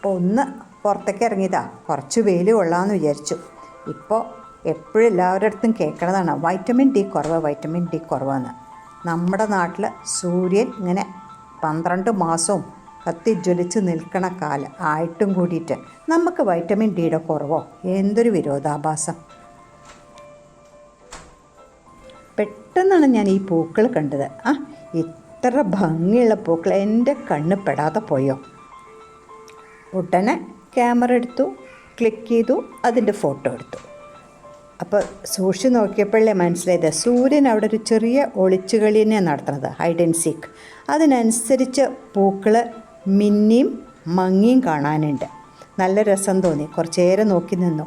ഒന്ന് പുറത്തേക്ക് ഇറങ്ങിയതാ, കുറച്ച് വെയിൽ കൊള്ളാമെന്ന് വിചാരിച്ചു. ഇപ്പോൾ എപ്പോഴും എല്ലാവരുടെ അടുത്തും കേൾക്കണതാണ് വൈറ്റമിൻ ഡി കുറവ്, വൈറ്റമിൻ ഡി കുറവാന്ന്. നമ്മുടെ നാട്ടിൽ സൂര്യൻ ഇങ്ങനെ 12 മാസവും കത്തിജ്വലിച്ച് നിൽക്കണ കാലം ആയിട്ടും കൂടിയിട്ട് നമുക്ക് വൈറ്റമിൻ ഡിയുടെ കുറവോ? എന്തൊരു വിരോധാഭാസം. പെട്ടെന്നാണ് ഞാൻ ഈ പൂക്കൾ കണ്ടത്. ഇത്ര ഭംഗിയുള്ള പൂക്കൾ എൻ്റെ കണ്ണ് പെടാതെ പോയോ? ഉടനെ ക്യാമറ എടുത്തു, ക്ലിക്ക് ചെയ്തു, അതിൻ്റെ ഫോട്ടോ എടുത്തു. അപ്പോൾ സൂക്ഷിച്ച് നോക്കിയപ്പോഴേ മനസ്സിലായത് സൂര്യൻ അവിടെ ഒരു ചെറിയ ഒളിച്ചുകളി തന്നെയാണ് നടത്തുന്നത്, ഹൈഡ് ആൻഡ് സീക്ക്. അതിനനുസരിച്ച് പൂക്കൾ മിന്നിയും മങ്ങിയും കാണാനുണ്ട്. നല്ല രസം തോന്നി, കുറച്ച് നേരം നോക്കി നിന്നു.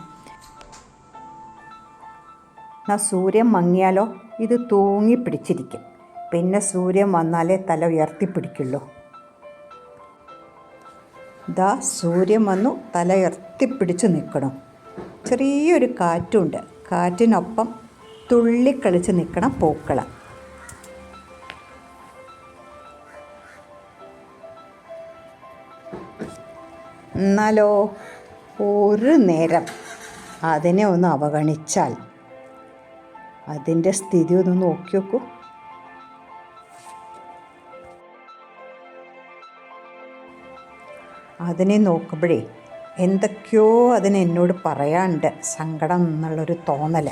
സൂര്യൻ മങ്ങിയാലോ ഇത് തൂങ്ങി പിടിച്ചിരിക്കും, പിന്നെ സൂര്യൻ വന്നാലേ തല ഉയർത്തിപ്പിടിക്കുള്ളൂ. ദാ സൂര്യൻ വന്നു, തല ഉയർത്തിപ്പിടിച്ച് നിൽക്കണം. ചെറിയൊരു കാറ്റുണ്ട്, കാറ്റിനൊപ്പം തുള്ളിക്കളിച്ച് നിൽക്കണം പൂക്കൾ. എന്നാലോ ഒരു നേരം അതിനെ ഒന്ന് അവഗണിച്ചാൽ അതിൻ്റെ സ്ഥിതി ഒന്ന് നോക്കി നോക്കൂ. അതിനെ നോക്കുമ്പോഴേ എന്തൊക്കെയോ അതിനെന്നോട് പറയാനുണ്ട്, സങ്കടം എന്നുള്ളൊരു തോന്നൽ.